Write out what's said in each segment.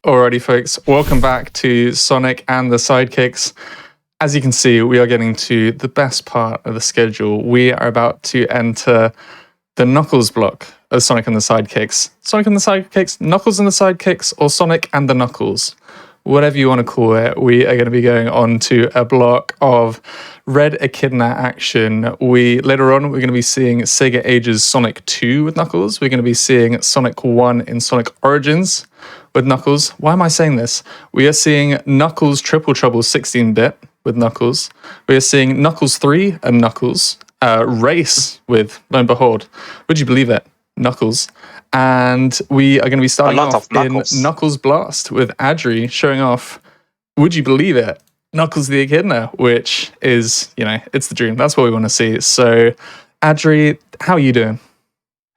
Alrighty, folks, welcome back to Sonic and the Sidekicks. As you can see, we are getting to the best part of the schedule. We are about to enter the Knuckles block of Sonic and the Sidekicks. Sonic and the Sidekicks, Knuckles and the Sidekicks, or Sonic and the Knuckles. Whatever you want to call it, we are going to be going on to a block of Red Echidna action. Later on, we're going to be seeing Sega Age's Sonic 2 with Knuckles. We're going to be seeing Sonic 1 in Sonic Origins with Knuckles. Why am I saying this? We are seeing Knuckles Triple Trouble 16-bit with Knuckles. We are seeing Knuckles 3 and Knuckles race with, lo and behold, would you believe it, Knuckles. And we are going to be starting off in Knuckles Blast with Adri showing off, would you believe it, Knuckles the Echidna, which is, it's the dream. That's what we want to see. So, Adri, how are you doing?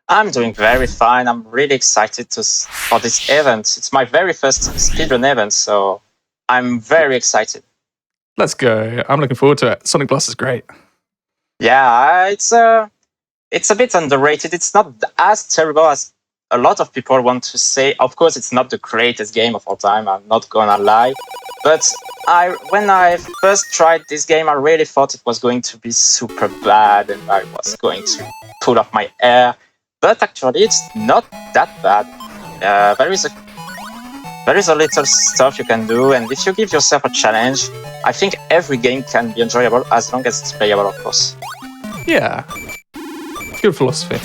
I'm doing very fine. I'm really excited for this event. It's my very first speedrun event, so I'm very excited. Let's go. I'm looking forward to it. Sonic Blast is great. Yeah, it's a bit underrated. It's not as terrible as a lot of people want to say. Of course, it's not the greatest game of all time. I'm not gonna lie. But when I first tried this game, I really thought it was going to be super bad and I was going to pull off my hair. But actually, it's not that bad. There is a little stuff you can do, and if you give yourself a challenge, I think every game can be enjoyable as long as it's playable, of course. Yeah. Good philosophy.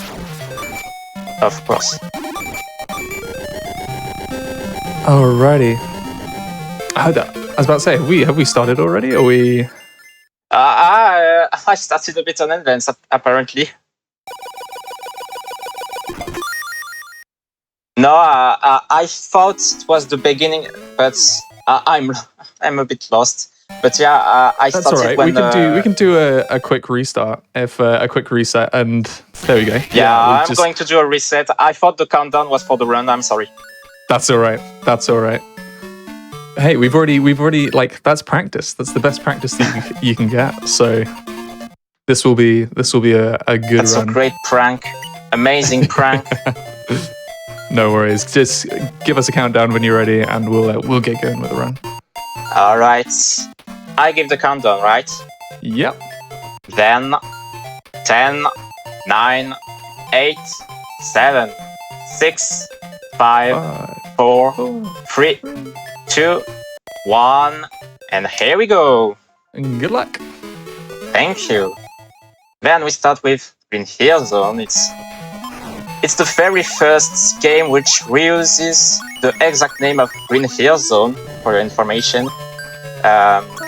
Of course. Alrighty. I was about to say, have we started already? Or we? I started a bit on advance, apparently. No, I thought it was the beginning, but I'm a bit lost. But yeah, I That's started all right. when We can do a quick restart, a quick reset, and there we go. Yeah, I'm going to do a reset. I thought the countdown was for the run. I'm sorry. That's all right. That's all right. Hey, we've already that's practice. That's the best practice that you can get. So this will be a good That's run. A great prank, amazing prank. No worries. Just give us a countdown when you're ready, and we'll get going with the run. All right. I give the countdown, right? Yep. Then 10, 9, 8, 7, 6, 5, 4, 3, 2, 1, and here we go. And good luck. Thank you. Then we start with Green Hill Zone. It's the very first game which reuses the exact name of Green Hill Zone, for your information.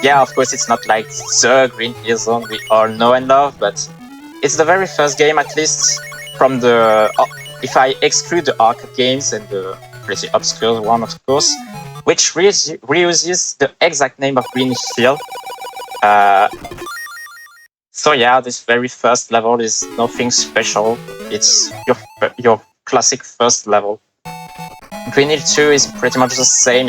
Yeah, of course, it's not like the Green Hill Zone we all know and love, but it's the very first game, at least from the... if I exclude the arcade games and the pretty obscure one, of course, which reuses the exact name of Green Hill. So yeah, this very first level is nothing special. It's your classic first level. Green Hill 2 is pretty much the same.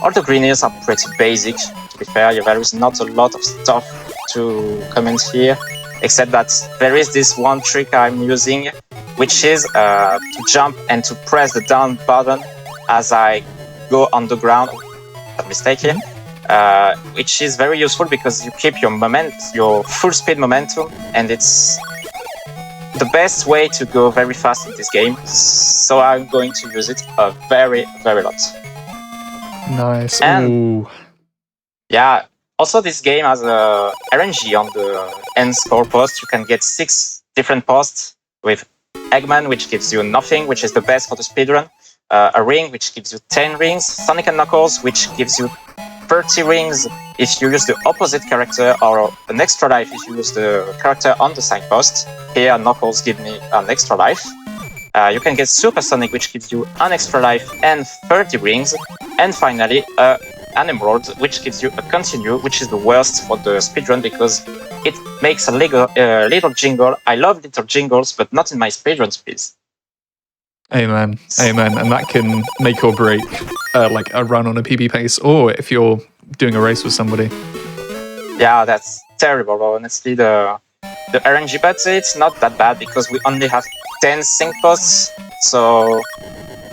All the Green Hills are pretty basic, to be fair. There is not a lot of stuff to comment here, except that there is this one trick I'm using, which is to jump and to press the down button as I go on the ground. A mistake here. Which is very useful because you keep your full speed momentum, and it's the best way to go very fast in this game. So I'm going to use it a very, very lot. Nice. And ooh. Yeah, also this game has a RNG on the end score post. You can get 6 different posts with Eggman, which gives you nothing, which is the best for the speedrun. A ring, which gives you 10 rings. Sonic and Knuckles, which gives you 30 rings if you use the opposite character, or an extra life if you use the character on the signpost. Here, Knuckles gives me an extra life. You can get Super Sonic, which gives you an extra life and 30 rings. And finally, an Emerald, which gives you a continue, which is the worst for the speedrun because it makes a little jingle. I love little jingles, but not in my speedrun speeds. Amen. Amen. And that can make or break like a run on a PB pace, or if you're doing a race with somebody. Yeah, that's terrible, honestly, the RNG, but it's not that bad because we only have 10 sync posts, so...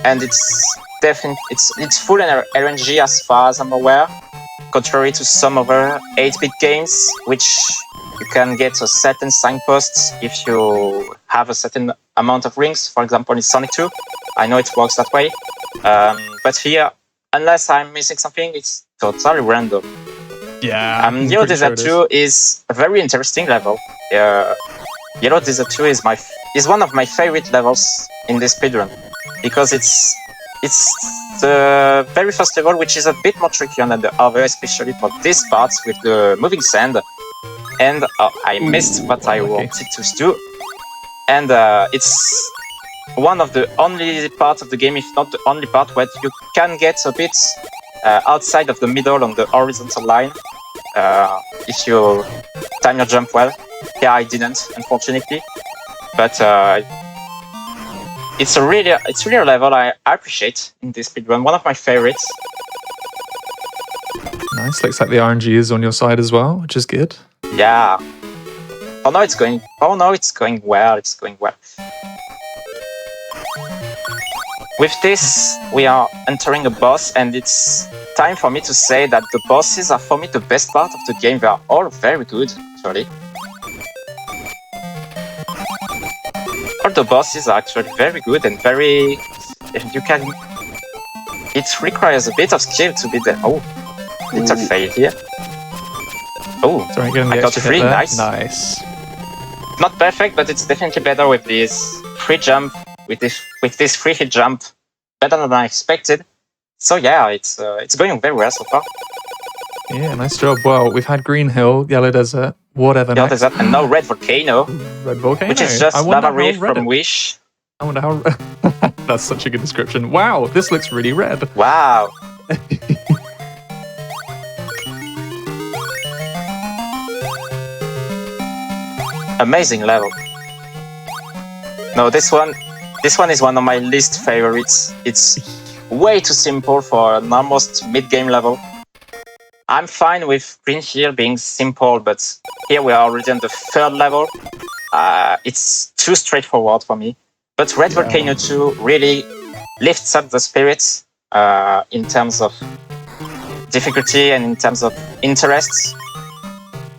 And it's it's full RNG as far as I'm aware, contrary to some other 8-bit games, which you can get a certain signpost if you have a certain amount of rings. For example, in Sonic 2, I know it works that way. But here, unless I'm missing something, it's totally random. Yeah. Yellow Desert 2 is a very interesting level. Yellow Desert 2 is one of my favorite levels in this speedrun because it's the very first level, which is a bit more trickier than the other, especially for this part with the moving sand. And I missed what I wanted to do. And it's one of the only parts of the game, if not the only part, where you can get a bit outside of the middle on the horizontal line if you time your jump well. Yeah, I didn't, unfortunately. But it's really a level I appreciate in this speedrun. One of my favorites. Nice. Looks like the RNG is on your side as well, which is good. Yeah. Oh no, it's going well. It's going well. With this, we are entering a boss, and it's time for me to say that the bosses are, for me, the best part of the game. They are all very good, actually. All the bosses are actually very good and very... It requires a bit of skill to be there. Oh, little fail here. Oh, sorry, I got 3, nice. Nice. Not perfect, but it's definitely better with this free jump, with this free hit jump, better than I expected. So yeah, it's going very well so far. Yeah, nice job. Well, we've had Green Hill, Yellow Desert, whatever Yellow next. Desert, and now Red Volcano. Red Volcano. Which is just lava reef from Wish. I wonder how... That's such a good description. Wow, this looks really red. Wow. Amazing level. No, this one is one of my least favorites. It's way too simple for an almost mid-game level. I'm fine with Green Hill being simple, but here we are already on the 3rd level. It's too straightforward for me. But Red Volcano 2 really lifts up the spirits in terms of difficulty and in terms of interests.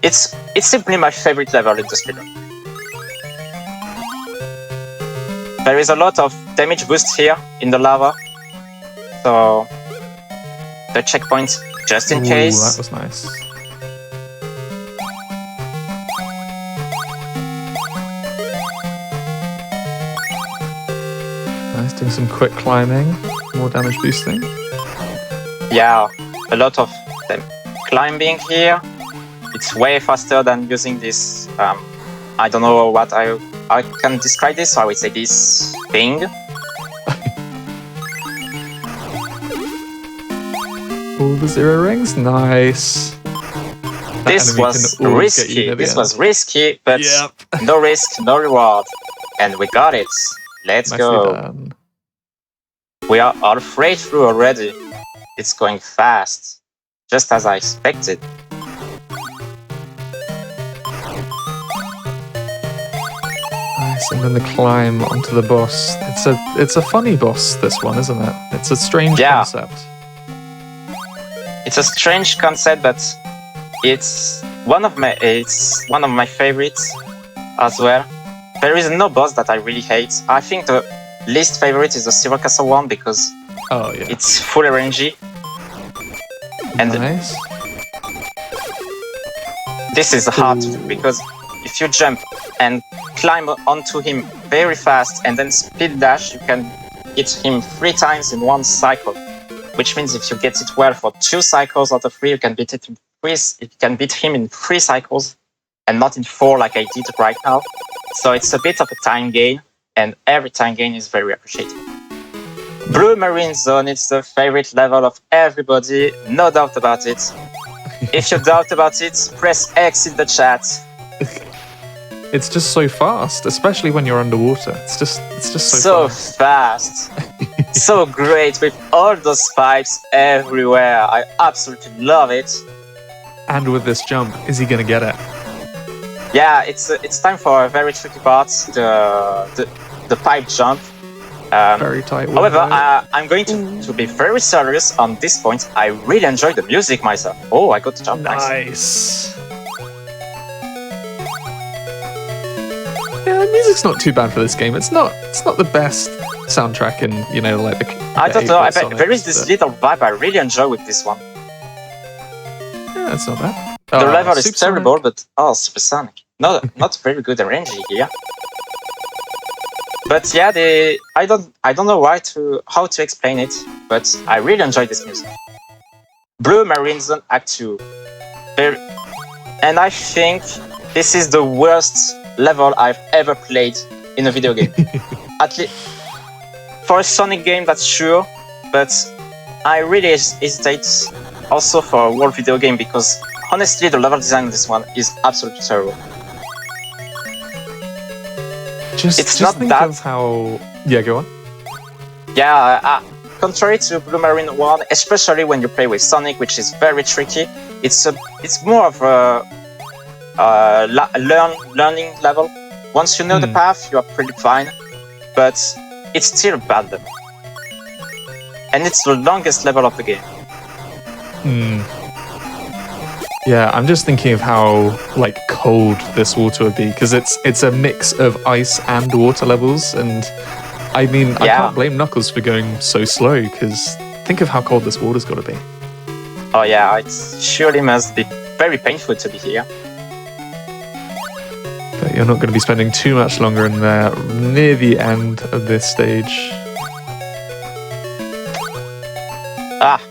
It's simply my favorite level in the speedrun. There is a lot of damage boost here in the lava, so the checkpoint just in case. That was nice. Nice, doing some quick climbing, more damage boosting. Yeah, a lot of them climbing here. It's way faster than using this, I don't know what I can describe this, so I would say this thing. All the 0 rings, nice. This was risky, but no risk, no reward. And we got it. Let's go. Done. We are all the way through already. It's going fast, just as I expected. Nice, and then the climb onto the boss. It's a funny boss, this one, isn't it? It's a strange concept. It's a strange concept, but it's one of my favorites as well. There is no boss that I really hate. I think the least favorite is the Silver Castle one because it's full RNG. And nice. This is hard to do because if you jump and climb onto him very fast and then speed dash, you can hit him 3 times in 1 cycle. Which means if you get it well for 2 cycles out of 3, you can beat it in 3. You can beat him in 3 cycles and not in 4 like I did right now. So it's a bit of a time gain, and every time gain is very appreciated. Blue Marine Zone is the favorite level of everybody, no doubt about it. If you doubt about it, press X in the chat. It's just so fast, especially when you're underwater. It's just so fast. So great with all those pipes everywhere. I absolutely love it. And with this jump, is he gonna get it? Yeah, it's time for a very tricky part, the pipe jump. Very tight. However, window. I'm going to be very serious on this point. I really enjoy the music myself. Oh, I got to jump. Nice. Yeah, the music's not too bad for this game. It's not the best soundtrack in, you know, like the I don't know. There is Sonics, this but- little vibe I really enjoy with this one. Yeah, it's not bad. The level is Super terrible, Sonic. but supersonic. Not very good arranging here. But yeah, I don't know how to explain it, but I really enjoy this music. Blue Marine Zone Act 2. And I think this is the worst level I've ever played in a video game. At least for a Sonic game, that's sure, but I really hesitate also for a world video game because honestly, the level design of this one is absolutely terrible. Just not think that- of how. Yeah, go on. Yeah, contrary to Blue Marine 1, especially when you play with Sonic, which is very tricky, it's more of a learning level. Once you know the path, you are pretty fine, but it's still a bad level. And it's the longest level of the game. Yeah, I'm just thinking of how like cold this water would be because it's a mix of ice and water levels, and I mean I can't blame Knuckles for going so slow because think of how cold this water's got to be. Oh yeah, it surely must be very painful to be here. But you're not going to be spending too much longer in there near the end of this stage.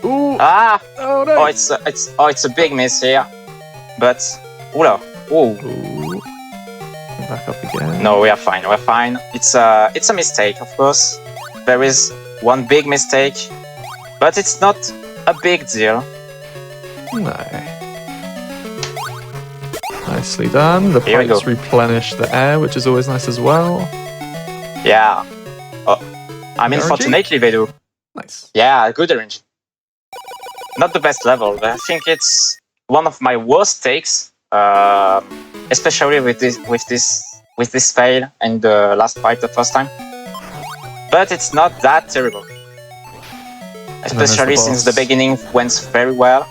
Ooh. Oh no! It's a big miss here, but Ooh. Back up again. No, we are fine. We're fine. It's a mistake, of course. There is one big mistake, but it's not a big deal. No. Nicely done. The Here we pipes go. replenish the air, which is always nice as well. Yeah. I mean, RNG? fortunately they do. Nice. Yeah, good arranging. Not the best level, but I think it's one of my worst takes, especially with this fail and the last fight the first time. But it's not that terrible, especially since the beginning went very well.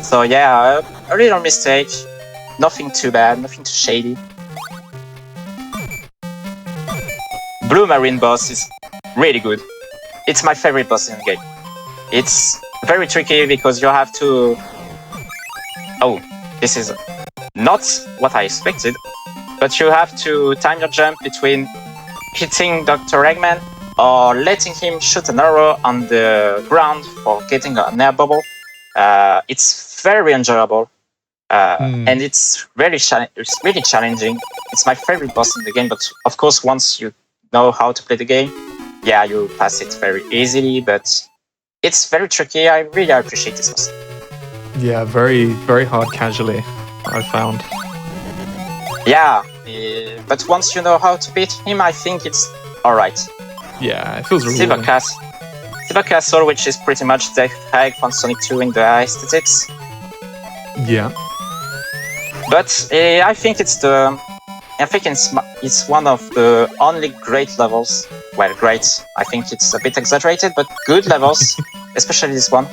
So yeah, a little mistake, nothing too bad, nothing too shady. Blue Marine boss is really good. It's my favorite boss in the game. It's very tricky because you have to... Oh, this is not what I expected, but you have to time your jump between hitting Dr. Eggman or letting him shoot an arrow on the ground for getting an air bubble. It's very enjoyable, and it's really challenging. It's my favorite boss in the game, but of course, once you know how to play the game, yeah, you pass it very easily, but it's very tricky. I really appreciate this boss. Yeah, very, very hard casually, I found. Yeah, but once you know how to beat him, I think it's alright. Yeah, it feels Silver rewarding. Castle, which is pretty much the Hedgehog from Sonic 2 in the aesthetics. Yeah. But I think it's one of the only great levels. Well, great. I think it's a bit exaggerated, but good levels, especially this one.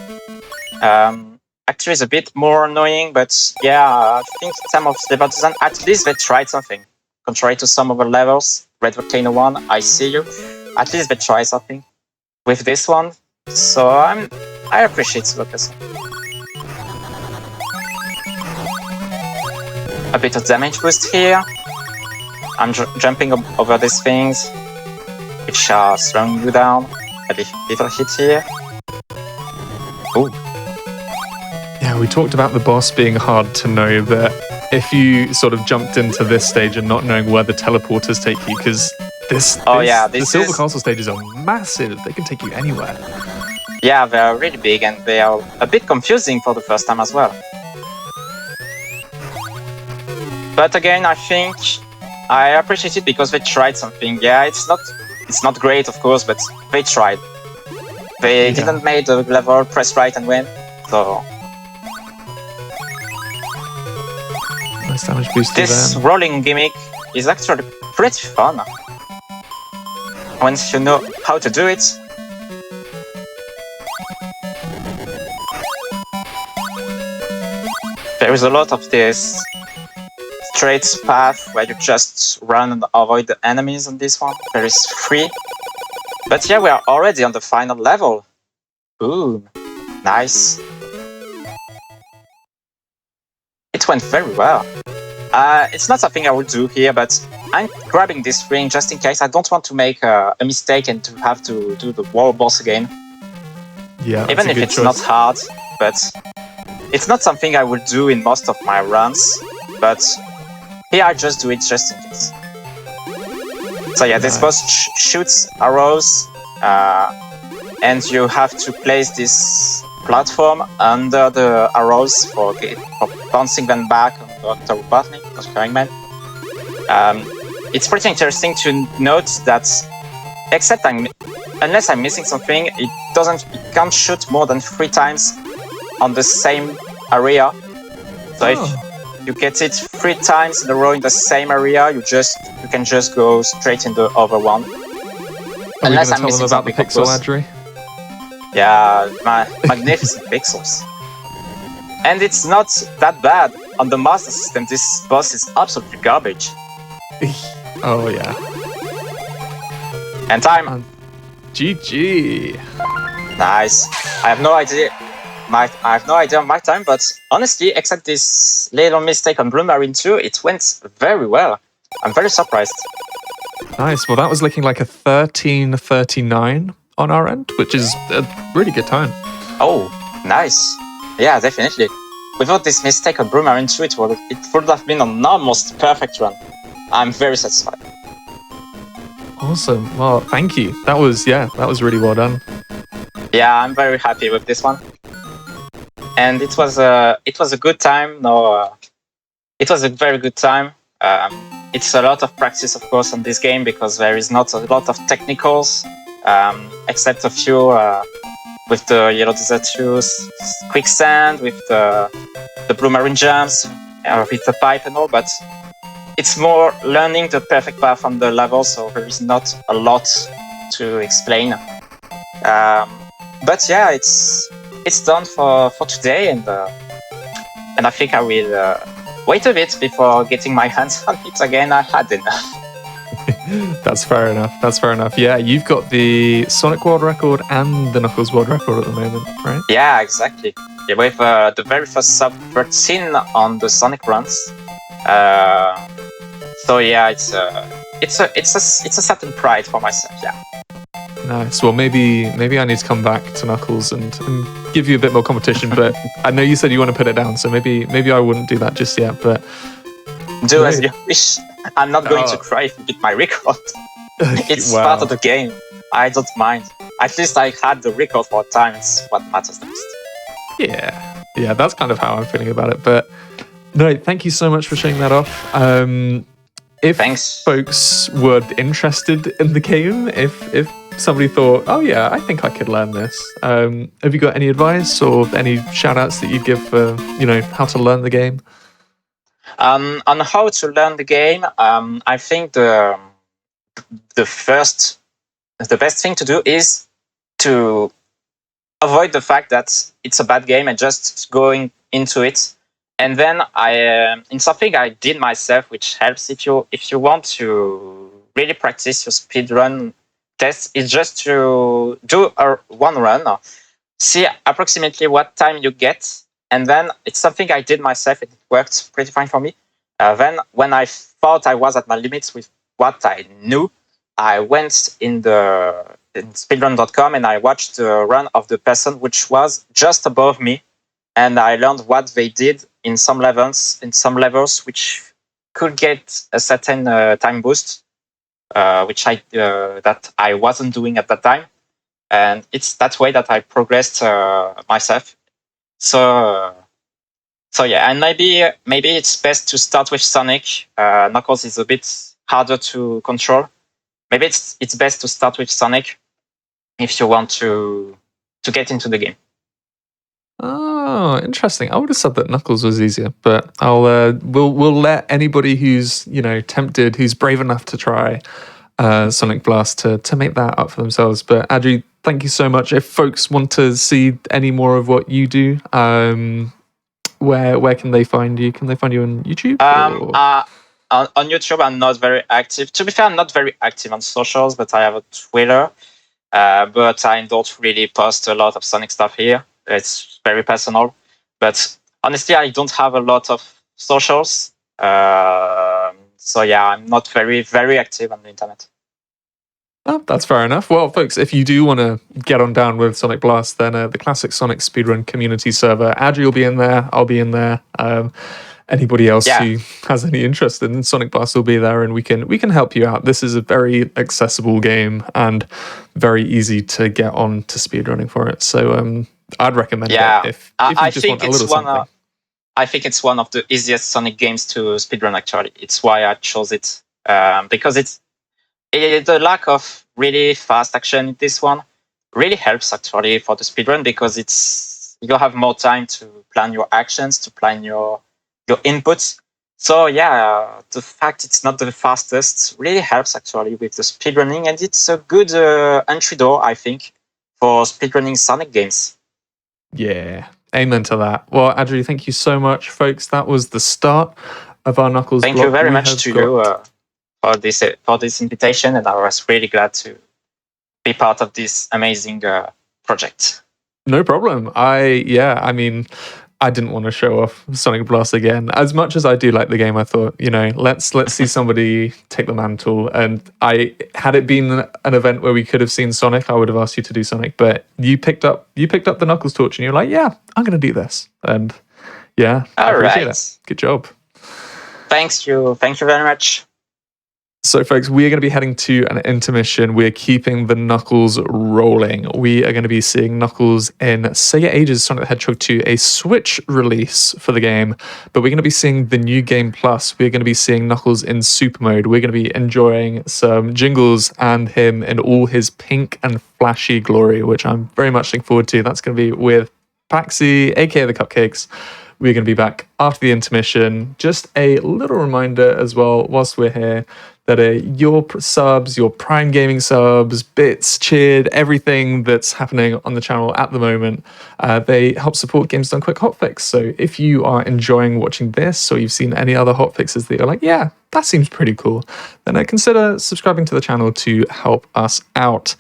Actually, it's a bit more annoying, but yeah, I think in terms of level design, at least they tried something. Contrary to some other levels, Red Volcano 1, I see you. At least they tried something with this one. So I appreciate Silver Castle. A bit of damage boost here. I'm jumping over these things, which are slowing you down. A little hit here. Ooh. Yeah, we talked about the boss being hard to know, but if you sort of jumped into this stage and not knowing where the teleporters take you, because the Silver Castle stages are massive. They can take you anywhere. Yeah, they are really big and they are a bit confusing for the first time as well. But again, I think I appreciate it because they tried something. Yeah, it's not great, of course, but they tried. They didn't make the level press right and win. So Nice damage boost this there. rolling gimmick is actually pretty fun. once you know how to do it. There is a lot of this straight path where you just run and avoid the enemies on this one. There is 3. But yeah, we are already on the final level. Boom. Nice. It went very well. It's not something I would do here, but I'm grabbing this ring just in case. I don't want to make a mistake and to have to do the wall boss again. Yeah, even if it's not hard, but it's not something I would do in most of my runs. But here I just do it just in case. So yeah, this boss shoots arrows, and you have to place this platform under the arrows for bouncing them back on the button, carrying man. It's pretty interesting to note that, except unless I'm missing something, it can't shoot more than 3 times on the same area. So if you get it 3 times in a row in the same area, you can just go straight in the other one. Unless I'm missing something about the pixel, Adri? Yeah, my magnificent pixels. And it's not that bad. On the Master System, this boss is absolutely garbage. Oh yeah. And time. GG. Nice. I have no idea. I have no idea of my time, but honestly, except this little mistake on Blue Marine 2, it went very well. I'm very surprised. Nice. Well, that was looking like a 13:39 on our end, which is a really good time. Oh, nice. Yeah, definitely. Without this mistake on Blue Marine 2, it would have been an almost perfect run. I'm very satisfied. Awesome. Well, thank you. That was really well done. Yeah, I'm very happy with this one. And it was a good time. It was a very good time. It's a lot of practice, of course, on this game because there is not a lot of technicals, except a few with the Yellow Desert 2 quicksand, with the Blue Marine jumps, with the pipe and all. But it's more learning the perfect path on the level, so there is not a lot to explain. But yeah, it's done for today, and I think I will wait a bit before getting my hands on it again. I had enough. That's fair enough. Yeah, you've got the Sonic World Record and the Knuckles World Record at the moment, right? Yeah, exactly. Yeah, with the very first sub 13 on the Sonic runs. So yeah, it's a certain pride for myself. Yeah. Nice. Well, maybe I need to come back to Knuckles and give you a bit more competition. But I know you said you want to put it down, so maybe I wouldn't do that just yet. But do as you wish. I'm not going to cry if you beat my record. It's part of the game. I don't mind. At least I had the record for a time. It's what matters the most. Yeah, that's kind of how I'm feeling about it. But no, thank you so much for showing that off. If folks were interested in the game, if somebody thought, oh yeah, I think I could learn this, have you got any advice or any shout outs that you'd give for, how to learn the game? On how to learn the game, I think the best thing to do is to avoid the fact that it's a bad game and just going into it. And then in something I did myself, which helps if you want to really practice your speedrun test, is just to do one run, see approximately what time you get, and then it's something I did myself. It worked pretty fine for me. Then when I thought I was at my limits with what I knew, I went in speedrun.com and I watched the run of the person which was just above me, and I learned what they did in some levels, which could get a certain time boost, which that I wasn't doing at that time, and it's that way that I progressed myself. So yeah, and maybe it's best to start with Sonic. Knuckles is a bit harder to control. Maybe it's best to start with Sonic if you want to get into the game. Oh, interesting. I would have said that Knuckles was easier, but we'll let anybody who's tempted, who's brave enough to try, Sonic Blast to make that up for themselves. But Adri, thank you so much. If folks want to see any more of what you do, where can they find you? Can they find you on YouTube? On YouTube, I'm not very active. To be fair, I'm not very active on socials, but I have a Twitter. But I don't really post a lot of Sonic stuff here. It's very personal. But honestly, I don't have a lot of socials. So yeah, I'm not very, very active on the internet. Oh, that's fair enough. Well, folks, if you do want to get on down with Sonic Blast, then the classic Sonic Speedrun community server, Adri will be in there, I'll be in there. Anybody else who has any interest in Sonic Blast will be there, and we can help you out. This is a very accessible game and very easy to get on to speedrunning for it. So I'd recommend it if you just want a little something. I think it's one of the easiest Sonic games to speedrun, actually. It's why I chose it, because the lack of really fast action in this one really helps, actually, for the speedrun, because you have more time to plan your actions, to plan your inputs. So yeah, the fact it's not the fastest really helps, actually, with the speedrunning, and it's a good entry door, I think, for speedrunning Sonic games. Yeah, amen to that. Well, Adri, thank you so much, folks. That was the start of our Knuckles Thank block. you very much to you for this invitation, and I was really glad to be part of this amazing project. No problem. I mean, I didn't want to show off Sonic Blast again. As much as I do like the game, I thought, let's see somebody take the mantle. And had it been an event where we could have seen Sonic, I would have asked you to do Sonic. But you picked up the Knuckles torch, and you're like, yeah, I'm going to do this. And yeah, I appreciate it. Good job. Thank you very much. So, folks, we are going to be heading to an intermission. We're keeping the Knuckles rolling. We are going to be seeing Knuckles in Sega Ages Sonic the Hedgehog 2, a Switch release for the game. But we're going to be seeing the New Game Plus. We're going to be seeing Knuckles in Super Mode. We're going to be enjoying some jingles and him in all his pink and flashy glory, which I'm very much looking forward to. That's going to be with Paxi, aka the Cupcakes. We're going to be back after the intermission. Just a little reminder as well, whilst we're here, that your subs, your Prime Gaming subs, bits, cheered, everything that's happening on the channel at the moment, they help support Games Done Quick Hotfix. So if you are enjoying watching this, or you've seen any other hotfixes that you're like, yeah, that seems pretty cool, then consider subscribing to the channel to help us out.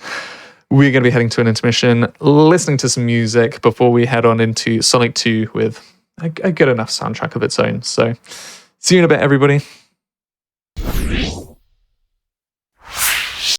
We're going to be heading to an intermission, listening to some music before we head on into Sonic 2 with a good enough soundtrack of its own. So see you in a bit, everybody.